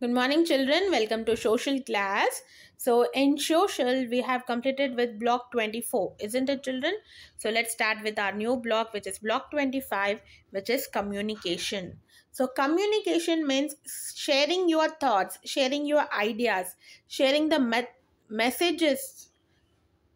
Good morning, children. Welcome to social class. So, in social, we have completed with block 24, isn't it, children? So, let's start with our new block, which is block 25, which is communication. So, communication means sharing your thoughts, sharing your ideas, sharing the messages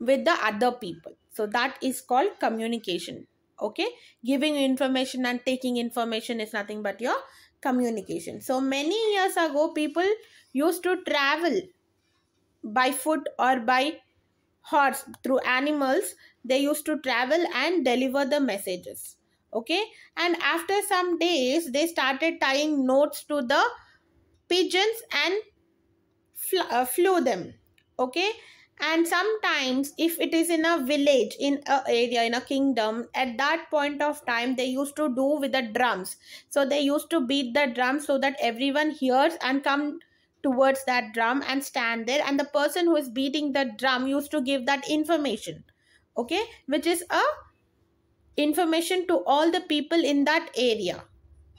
with the other people. So, that is called communication. Okay, giving information and taking information is nothing but your communication. So many years ago people used to travel by foot or by horse through animals. They used to travel and deliver the messages. Okay, and after some days they started tying notes to the pigeons and flew them. Okay, and sometimes if it is in a village, in a area, in a kingdom, at that point of time they used to do with the drums. So they used to beat the drum so that everyone hears and come towards that drum and stand there, and the person who is beating the drum used to give that information. Okay, which is a information to all the people in that area,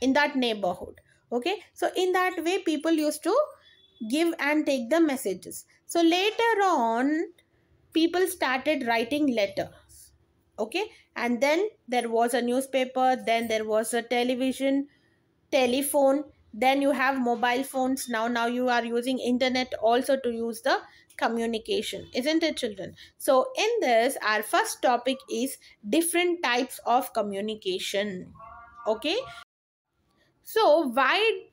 in that neighborhood. Okay, so in that way people used to give and take the messages. So later on people started writing letters. Okay, and then there was a newspaper, then there was a television, telephone, then you have mobile phones. Now you are using internet also to use the communication, isn't it, children? So in this, our first topic is different types of communication. Okay, so why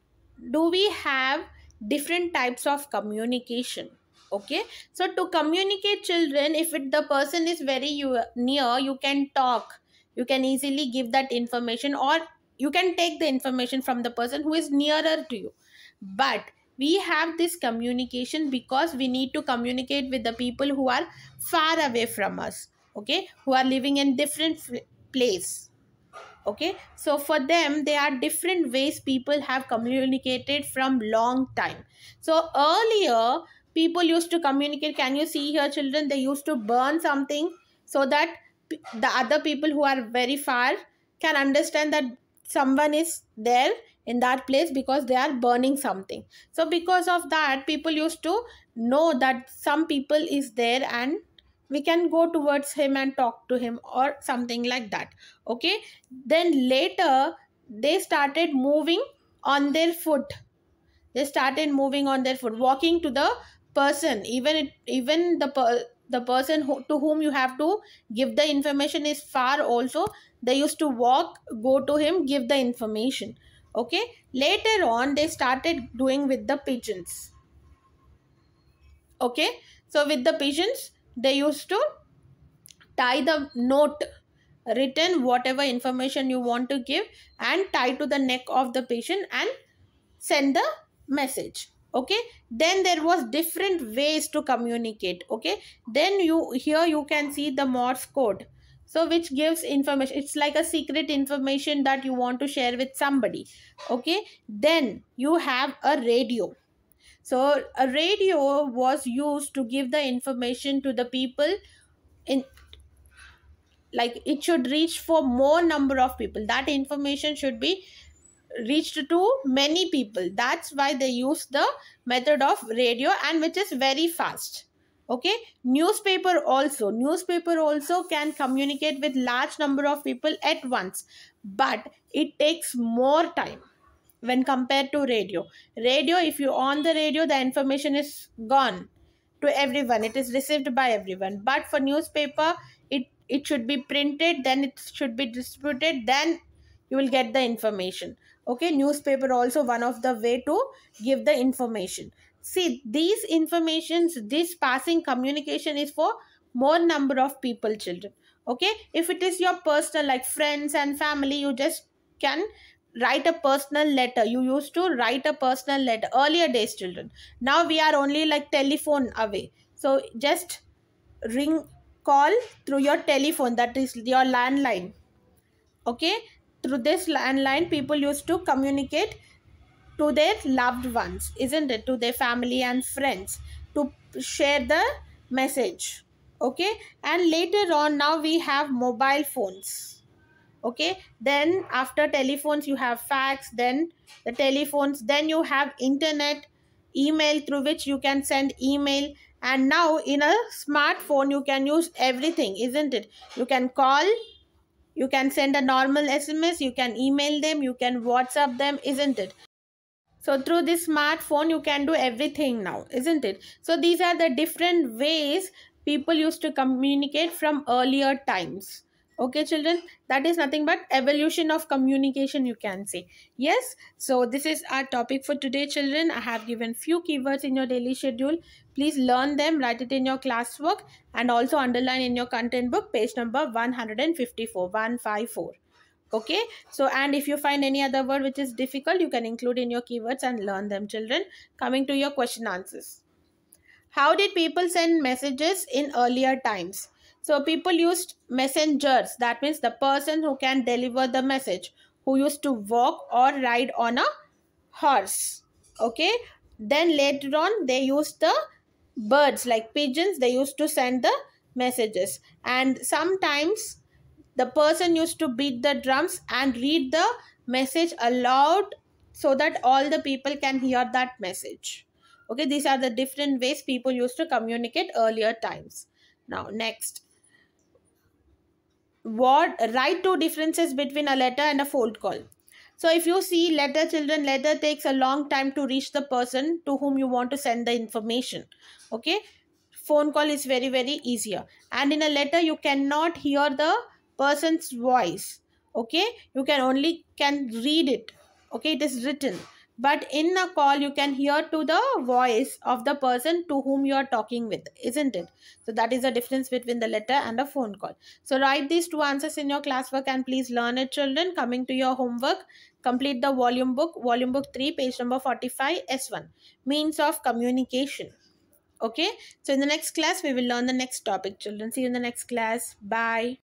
do we have different types of communication? Okay, so to communicate, children, if the person is very near, you can talk, you can easily give that information, or you can take the information from the person who is nearer to you. But we have this communication because we need to communicate with the people who are far away from us. Okay, who are living in different place. Okay, so for them there are different ways people have communicated from long time. So earlier people used to communicate. Can you see here, children? They used to burn something so that the other people who are very far can understand that someone is there in that place because they are burning something. So because of that people used to know that some people is there and we can go towards him and talk to him or something like that. Okay, then later they started moving on their foot. They started moving on their foot, walking to the person. Even the person to whom you have to give the information is far also. They used to walk, go to him, give the information. Okay, later on they started doing with the pigeons. Okay, so with the pigeons they used to tie the note, written whatever information you want to give, and tie to the neck of the patient and send the message. Okay, then there was different ways to communicate. Okay, then you can see the Morse code, so which gives information. It's like a secret information that you want to share with somebody. Okay, then you have a radio. So a radio was used to give the information to the people in, like, it should reach for more number of people. That information should be reached to many people. That's why they use the method of radio, and which is very fast. Okay, newspaper also can communicate with large number of people at once, but it takes more time when compared to radio. Radio, if you on the radio, the information is gone to everyone, it is received by everyone. But for newspaper, it should be printed, then it should be distributed, then you will get the information. Okay, newspaper also one of the way to give the information. See, these informations, this passing communication is for more number of people, children. Okay, if it is your personal, like friends and family, you just can write a personal letter. You used to write a personal letter earlier days, children. Now we are only like telephone away, so just ring, call through your telephone, that is your landline. Okay, through this landline people used to communicate to their loved ones, isn't it, to their family and friends, to share the message. Okay, and later on now we have mobile phones. Okay, then after telephones you have fax, then the telephones, then you have internet, email through which you can send email. And now in a smartphone you can use everything, isn't it? You can call, you can send a normal SMS, you can email them, you can WhatsApp them, isn't it? So through this smartphone you can do everything now, isn't it? So these are the different ways people used to communicate from earlier times. Okay children, that is nothing but evolution of communication, you can say. Yes, so this is our topic for today children. I have given few keywords in your daily schedule. Please learn them, write it in your classwork, and also underline in your content book page number 154, 154. Okay, so and if you find any other word which is difficult, you can include in your keywords and learn them children. Coming to your question answers, how did people send messages in earlier times? So people used messengers, that means the person who can deliver the message, who used to walk or ride on a horse. Okay, then later on they used the birds like pigeons, they used to send the messages. And sometimes the person used to beat the drums and read the message aloud so that all the people can hear that message. Okay, these are the different ways people used to communicate earlier times. Now next, what write two differences between a letter and a phone call. So if you see letter children, letter takes a long time to reach the person to whom you want to send the information. Okay, phone call is very easier, and in a letter you cannot hear the person's voice. Okay, you can only can read it. Okay, it is written, but in a call you can hear to the voice of the person to whom you are talking with, isn't it? So that is the difference between the letter and a phone call. So write these two answers in your classwork and please learn it children. Coming to your homework, complete the volume book 3 page number 45 S1, means of communication. Okay, so in the next class we will learn the next topic children. See you in the next class. Bye.